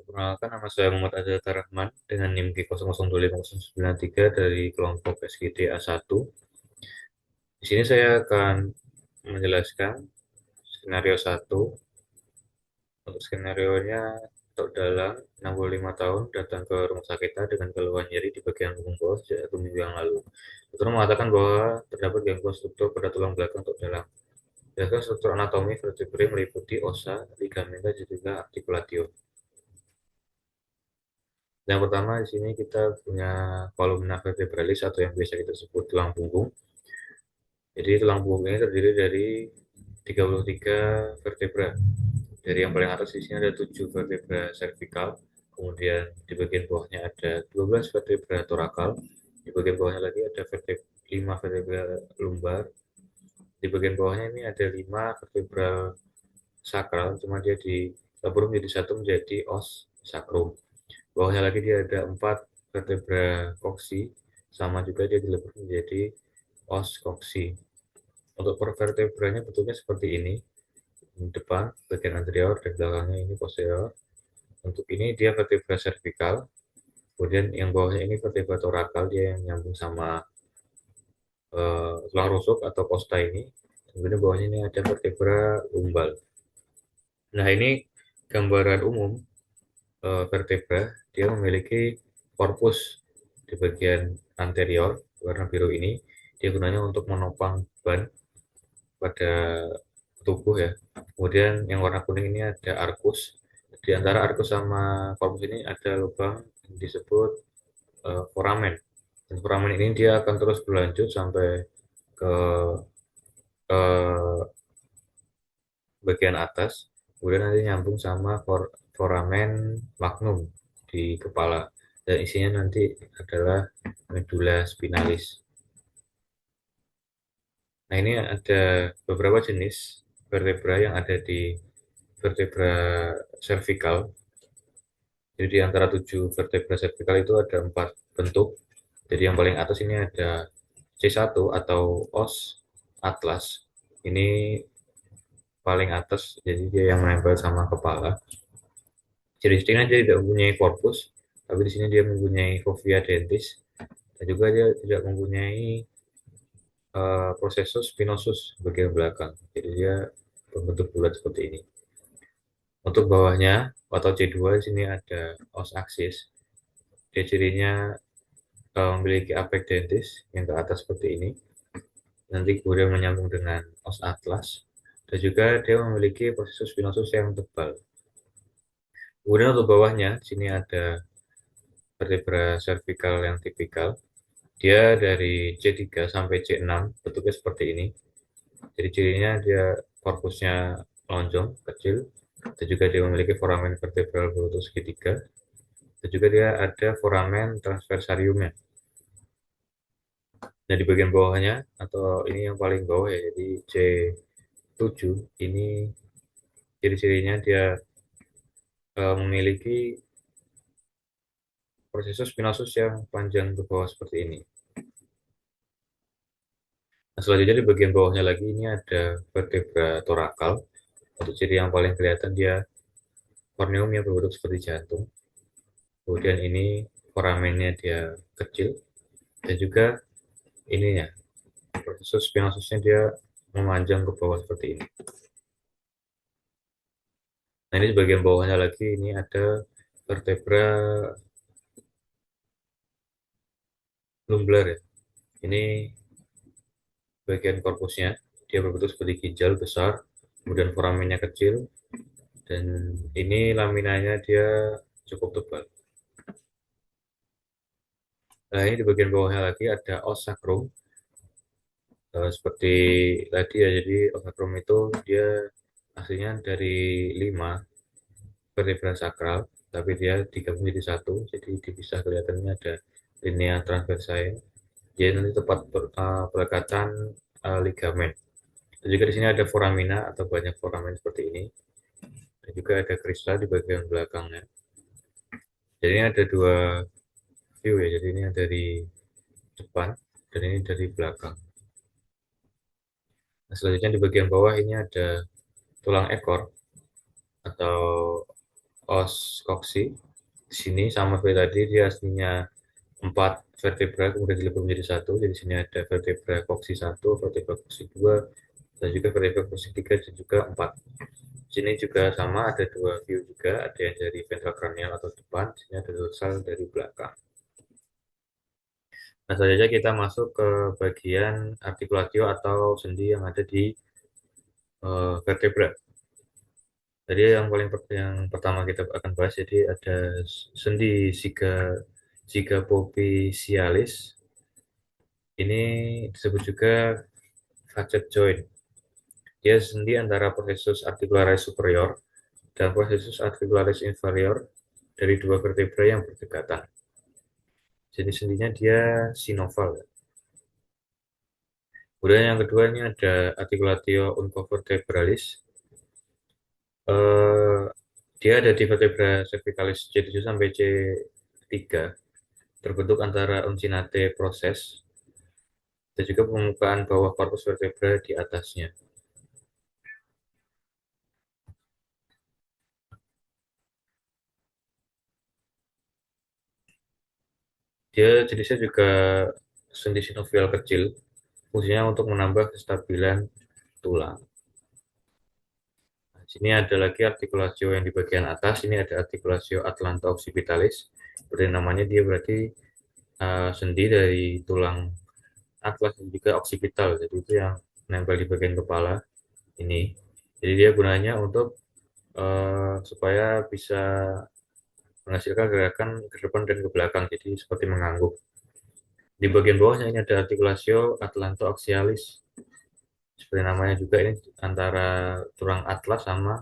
Perkenalkan, nama saya Muhammad Azhar Rahman dengan NIM G002593 dari kelompok SGT A1. Di sini saya akan menjelaskan skenario 1. Untuk skenario-nya, untuk dalam 65 tahun datang ke rumah sakit A dengan keluhan nyeri di bagian punggung bawah sejak 1 minggu yang lalu. Dokter mengatakan bahwa terdapat gangguan struktur pada tulang belakang untuk dalam. Gangguan struktur anatomi vertebrae meliputi ossa, ligamenta, dan juga articulatio. Yang pertama di sini kita punya kolumna vertebralis atau yang biasa kita sebut tulang punggung. Jadi tulang punggung ini terdiri dari 33 vertebra. Dari yang paling atas di sini ada 7 vertebra cervical, kemudian di bagian bawahnya ada 12 vertebra torakal, di bagian bawahnya lagi ada 5 vertebra lumbar, di bagian bawahnya ini ada 5 vertebra sakral, cuma dia digabung menjadi satu menjadi os sakrum. Bawahnya lagi dia ada 4 vertebra koksi, sama juga dia dilebur menjadi os koksi. Untuk per vertebranya bentuknya seperti ini, depan bagian anterior dan belakangnya ini posterior. Untuk ini dia vertebra cervical, kemudian yang bawahnya ini vertebra torakal, dia yang nyambung sama tulang rusuk atau costa ini. Kemudian bawahnya ini ada vertebra lumbal. Nah, ini gambaran umum vertebra. Dia memiliki korpus di bagian anterior warna biru ini. Dia gunanya untuk menopang ban pada tubuh ya. Kemudian yang warna kuning ini ada arkus. Di antara arkus sama korpus ini ada lubang yang disebut foramen. Dan foramen ini dia akan terus berlanjut sampai ke eh, bagian atas, kemudian nanti nyambung sama foramen magnum di kepala. Dan isinya nanti adalah medula spinalis. Nah, ini ada beberapa jenis vertebra yang ada di vertebra cervical. Jadi di antara 7 vertebra cervical itu ada 4 bentuk. Jadi yang paling atas ini ada C1 atau os atlas. Ini paling atas, jadi dia yang menempel sama kepala. Ciri-cirinya dia tidak mempunyai korpus, tapi di sini dia mempunyai fovea dentis, dan juga dia tidak mempunyai processus spinosus bagian belakang. Jadi dia berbentuk bulat seperti ini. Untuk bawahnya atau C2 di sini ada os aksis. Dia cirinya memiliki apek dentis yang ke atas seperti ini. Nanti kemudian menyambung dengan os atlas. Dan juga dia memiliki processus spinosus yang tebal. Kemudian untuk bawahnya, di sini ada vertebra cervical yang tipikal. Dia dari C3 sampai C6 bentuknya seperti ini. Jadi cirinya dia korpusnya lonjong, kecil, dan juga dia memiliki foramen vertebral berbentuk segitiga, dan juga dia ada foramen transversariumnya. Nah, di bagian bawahnya, atau ini yang paling bawah ya, jadi C7, ini ciri-cirinya dia memiliki prosesus spinosus yang panjang ke bawah seperti ini. Nah, selanjutnya di bagian bawahnya lagi ini ada vertebra torakal. Untuk ciri yang paling kelihatan dia korneum yang berbentuk seperti jantung. Kemudian ini foramennya dia kecil, dan juga ininya prosesus spinosusnya dia memanjang ke bawah seperti ini. Nah, ini di bagian bawahnya lagi ini ada vertebra lumbar ya. Ini bagian korpusnya dia berbentuk seperti ginjal besar, kemudian foramennya kecil, dan ini laminanya dia cukup tebal. Nah, ini di bagian bawahnya lagi ada os sacrum. Seperti tadi ya, jadi os sacrum itu dia aslinya dari 5 vertebra sakral, tapi dia digabung jadi satu, jadi dipisah kelihatannya ada linea transversae. Jadi nanti tepat berdekatan ligamen. Dan juga di sini ada foramina atau banyak foramen seperti ini. Dan juga ada kristal di bagian belakangnya. Jadi ini ada dua view ya. Jadi ini dari depan dan ini dari belakang. Nah, selanjutnya di bagian bawah ini ada tulang ekor atau os koksi. Di sini sama seperti tadi dia aslinya 4 vertebra kemudian dilebur menjadi satu. Jadi di sini ada vertebra koksi satu, vertebra koksi dua, dan juga vertebra koksi tiga dan juga 4. Di sini juga sama ada dua view juga, ada yang dari ventral cranial atau depan, di sini ada dorsal dari belakang. Nah, selanjutnya kita masuk ke bagian artikulatio atau sendi yang ada di vertebra. Jadi yang pertama kita akan bahas jadi ada sendi zygapophysialis. Ini disebut juga facet joint. Dia sendi antara processus articularis superior dan processus articularis inferior dari dua vertebra yang berdekatan. Jadi sendinya dia sinoval. Kemudian yang kedua ini ada articulatio uncovertebralis. Eh, dia ada di vertebra cervicalis C7 sampai C3, terbentuk antara uncinate proses dan juga permukaan bawah corpus vertebra di atasnya. Dia jenisnya juga sendi sinovial kecil, fungsinya untuk menambah kestabilan tulang. Nah, sini ada lagi artikulasio yang di bagian atas. Ini ada artikulasio atlanto-occipitalis. Seperti namanya dia berarti sendi dari tulang atlas dan juga occipital. Jadi itu yang nempel di bagian kepala ini. Jadi dia gunanya untuk supaya bisa menghasilkan gerakan ke depan dan ke belakang. Jadi seperti mengangguk. Di bagian bawahnya ini ada artikulasio atlanto-axialis. Seperti namanya juga ini antara tulang atlas sama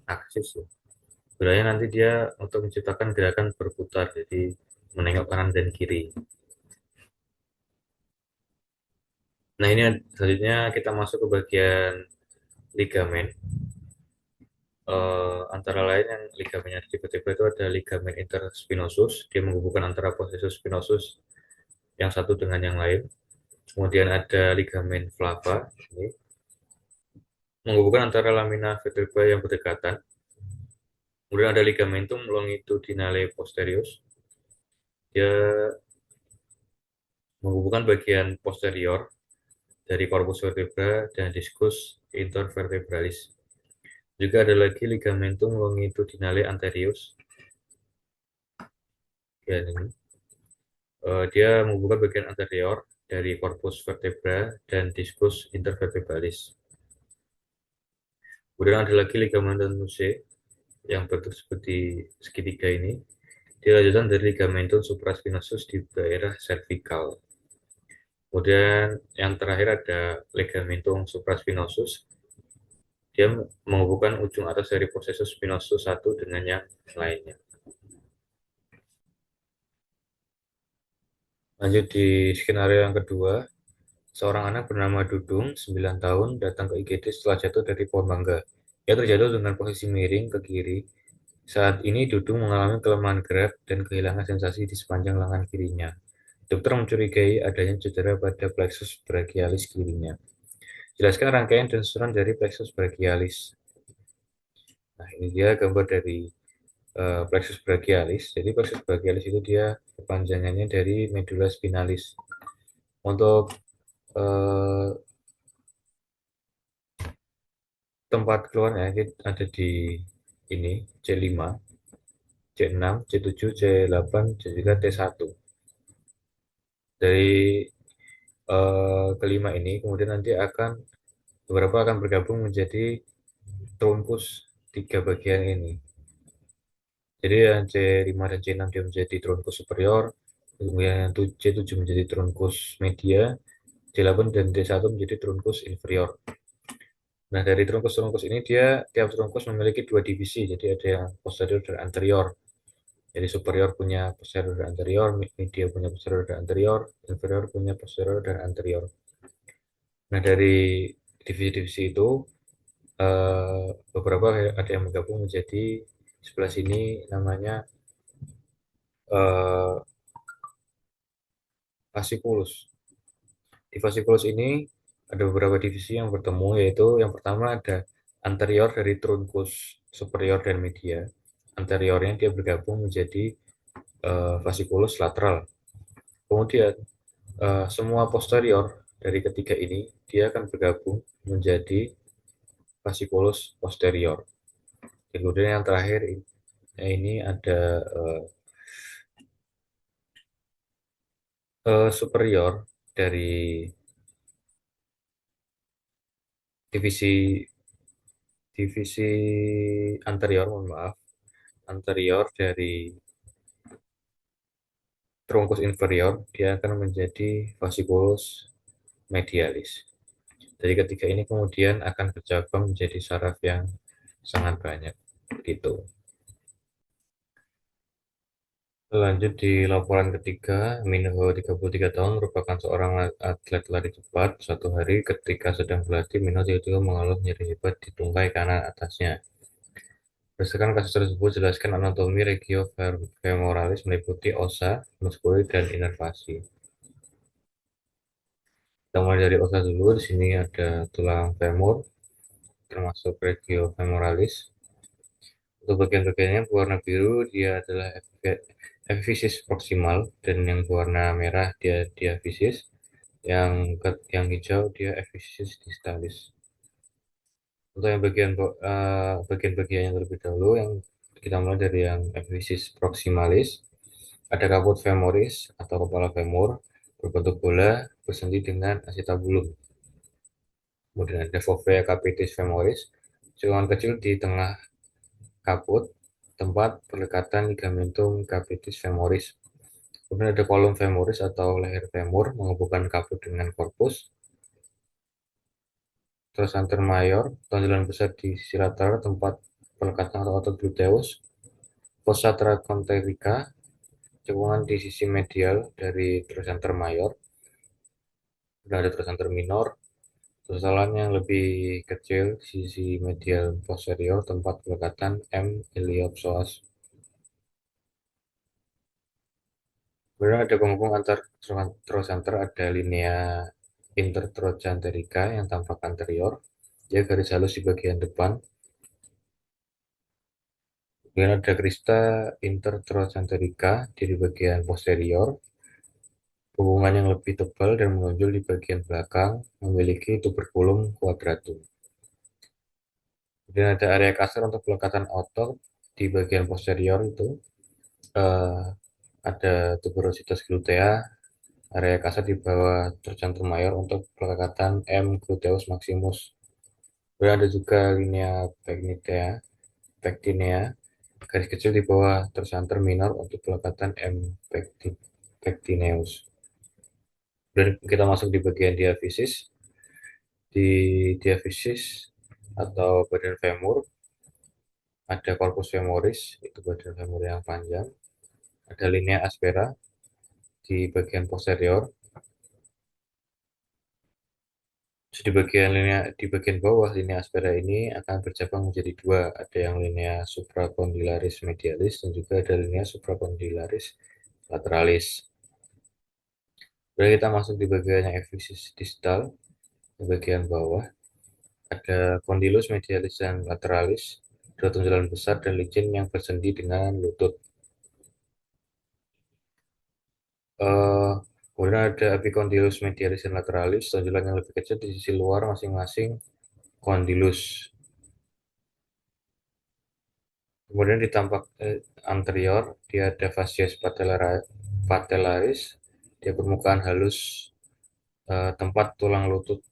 aksis ya. Gunanya nanti dia untuk menciptakan gerakan berputar, jadi menengok kanan dan kiri. Nah ini selanjutnya kita masuk ke bagian ligamen. Antara lain yang ligamen yang tipe-tipe itu ada ligamen interspinosus, dia menghubungkan antara processus spinosus yang satu dengan yang lain. Kemudian ada ligamen flava, ini menghubungkan antara lamina vertebra yang berdekatan. Kemudian ada ligamentum longitudinale posterius, dia menghubungkan bagian posterior dari corpus vertebra dan discus intervertebralis. Juga ada lagi ligamentum longitudinale anterius. Ya, ini. Dia menghubungkan bagian anterior dari corpus vertebra dan discus intervertebralis. Kemudian ada lagi ligamentum nuchae yang bentuk seperti segitiga ini. Dia lanjutan dari ligamentum supraspinosus di daerah cervical. Kemudian yang terakhir ada ligamentum supraspinosus. Dia menghubungkan ujung atas dari processus spinosus satu dengan yang lainnya. Lanjut di skenario yang kedua, seorang anak bernama Dudung, 9 tahun, datang ke IGD setelah jatuh dari pohon mangga. Ia terjatuh dengan posisi miring ke kiri. Saat ini Dudung mengalami kelemahan gerak dan kehilangan sensasi di sepanjang lengan kirinya. Dokter mencurigai adanya cedera pada plexus brachialis kirinya. Jelaskan rangkaian dan susunan dari plexus brachialis. Nah, ini dia gambar dari plexus brachialis. Jadi plexus brachialis itu dia kepanjangannya dari medulla spinalis. Untuk eh, tempat keluarnya ada di ini C5, C6, C7, C8, dan juga T1. Dari kelima ini kemudian nanti beberapa akan bergabung menjadi trunkus tiga bagian ini. Jadi yang C5 dan C6 dia menjadi trunkus superior, kemudian yang C7 menjadi trunkus media, C8 dan D1 menjadi trunkus inferior. Nah, dari trunkus-trunkus ini tiap trunkus memiliki dua divisi, jadi ada yang posterior dan anterior. Jadi superior punya posterior dan anterior, media punya posterior dan anterior, inferior punya posterior dan anterior. Nah, dari divisi-divisi itu beberapa ada yang menggabung menjadi sebelah sini namanya eh, fasciculus. Di fasciculus ini ada beberapa divisi yang bertemu, yaitu yang pertama ada anterior dari trunkus superior dan media. anteriornya dia bergabung menjadi fasciculus lateral. Kemudian semua posterior dari ketiga ini dia akan bergabung menjadi fasciculus posterior. Kemudian yang terakhir ini ada superior dari divisi divisi anterior, mohon maaf, anterior dari trunkus inferior dia akan menjadi fasciculus medialis. Dari ketiga ini kemudian akan bercabang menjadi saraf yang sangat banyak gitu. Lanjut di laporan ketiga, Minho 33 tahun merupakan seorang atlet lari cepat. Suatu hari ketika sedang berlatih, Minho tiba-tiba mengeluh nyeri hebat di tungkai kanan atasnya. Berdasarkan kasus tersebut, jelaskan anatomi regio femoralis meliputi osa, muskulit, dan inervasi. Kita mulai dari osa dulu. Di sini ada tulang femur, termasuk regio femoralis. Untuk bagian-bagiannya berwarna biru dia adalah epiphysis proximal, dan yang berwarna merah dia diaphysis, yang hijau dia epiphysis distalis. Untuk yang bagian-bagian yang terlebih dahulu, yang kita mulai dari yang epiphysis proximalis, ada caput femoris atau kepala femur berbentuk bola bersendi dengan acetabulum. Kemudian ada fovea capitis femoris, cekungan kecil di tengah kaput, tempat perlekatan ligamentum capitis femoris. Kemudian ada kolum femoris atau leher femur menghubungkan kaput dengan korpus. Trochanter mayor, tonjolan besar di sisi lateral tempat pelekatan atau otot gluteus. Fossa trochanterica, cekungan di sisi medial dari trochanter mayor. Kemudian ada trochanter minor, susulan yang lebih kecil di sisi medial posterior tempat pelekatan M. iliopsoas. Kemudian ada penghubung antar trochanter, ada linea intertrochanterica yang tampak anterior, dia garis halus di bagian depan. Kemudian ada crista intertrochanterica di bagian posterior, hubungan yang lebih tebal dan menonjol di bagian belakang, memiliki tuberculum quadratum. Kemudian ada area kasar untuk pelekatan otot di bagian posterior itu. eh, ada tuberositas glutea, area kasar di bawah tercantum mayor untuk pelekatan M. gluteus maximus. Kemudian ada juga linea pectinea, garis kecil di bawah tersanter minor untuk pelekatan M. pectineus. Dan kita masuk di bagian diafisis. Di diafisis atau badan femur ada corpus femoris, itu badan femur yang panjang. Ada linea aspera di bagian posterior. Di bagian bawah linea aspera ini akan bercabang menjadi dua, ada yang linea supracondylaris medialis dan juga ada linea supracondylaris lateralis. Kemudian kita masuk di bagian yang epiphysis distal, di bagian bawah ada condylus medialis dan lateralis, dua tonjolan besar dan licin yang bersendi dengan lutut. Eh, Kemudian ada epicondylus medialis dan lateralis, tonjolan yang lebih kecil di sisi luar masing-masing condylus. Kemudian di tampak anterior, dia ada fascia patellaris, dia permukaan halus tempat tulang lutut.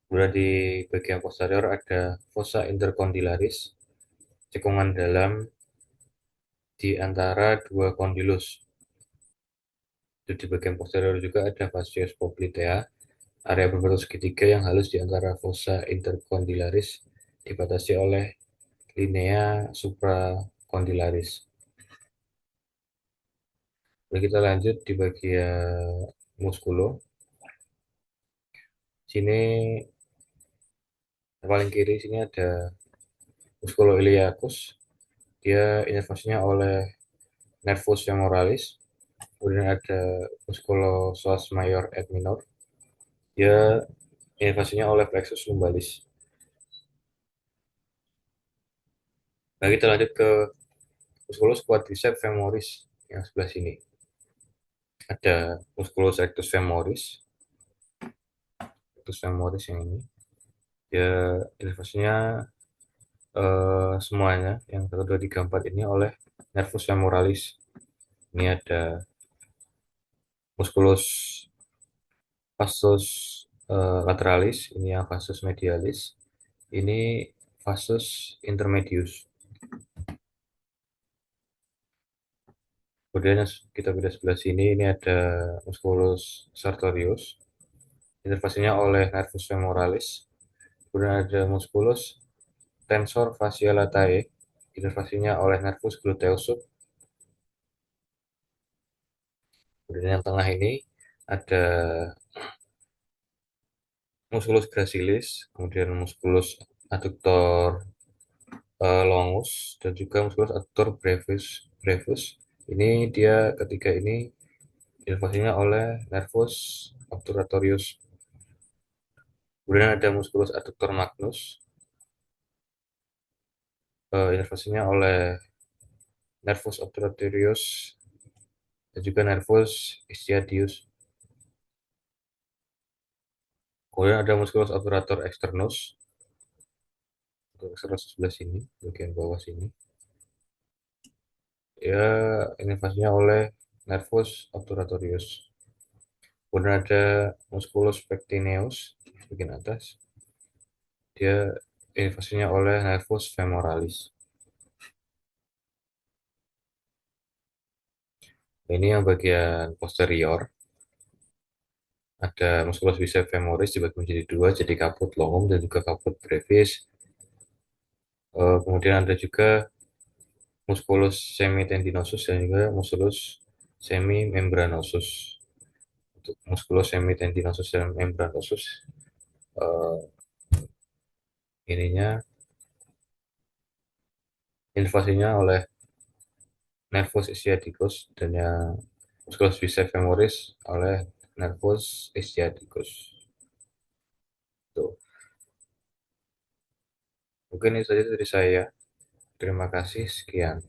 Kemudian di bagian posterior ada fossa intercondylaris, cekungan dalam di antara dua kondilus. Di bagian posterior juga ada fascia poplitea, area berbentuk segitiga yang halus di antara fossa intercondylaris dibatasi oleh linea supracondylaris. Lalu kita lanjut di bagian muskulo. Sini paling kiri sini ada muskulo iliacus. Dia inervasinya oleh nervus femoralis. Kemudian ada muskulo psoas major et minor. Dia inervasinya oleh plexus lumbalis. Nah, kita lanjut ke musculus quadriceps femoris yang sebelah sini. Ada musculus rectus femoris, rectus femoris yang ini. Ya, inervasinya semuanya yang 1, 2, 3, 4 ini oleh nervus femoralis. Ini ada musculus vastus lateralis, ini yang vastus medialis, ini vastus intermedius. Kemudian kita beda sebelah sini, ini ada musculus sartorius, inervasinya oleh nervus femoralis. Kemudian ada musculus tensor fascia latae, inervasinya oleh nervus gluteus sub. Kemudian yang tengah ini ada musculus gracilis, kemudian musculus adductor longus, dan juga musculus adductor brevis. brevis. Ini dia ketiga ini inervasinya oleh nervus obturatorius. Kemudian ada musculus adductor magnus, inervasinya oleh nervus obturatorius dan juga nervus ischiadius. Kemudian ada musculus obturator externus, untuk sebelah sini, bagian bawah sini. Ya, inervasinya oleh nervus obturatorius. Kemudian ada musculus pectineus bagian atas. Dia inervasinya oleh nervus femoralis. Ini yang bagian posterior. Ada musculus biceps femoris dibagi menjadi dua, jadi caput longum dan juga caput brevis. Kemudian ada juga musculus semitendinosus dan juga musculus semimembranosus. Untuk musculus semitendinosus dan membranosus, eh, ininya invasinya oleh nervus ischiadicus dan yang musculus biceps femoris oleh nervus ischiadicus. Tuh. Mungkin itu saja dari saya. Terima kasih. Sekian.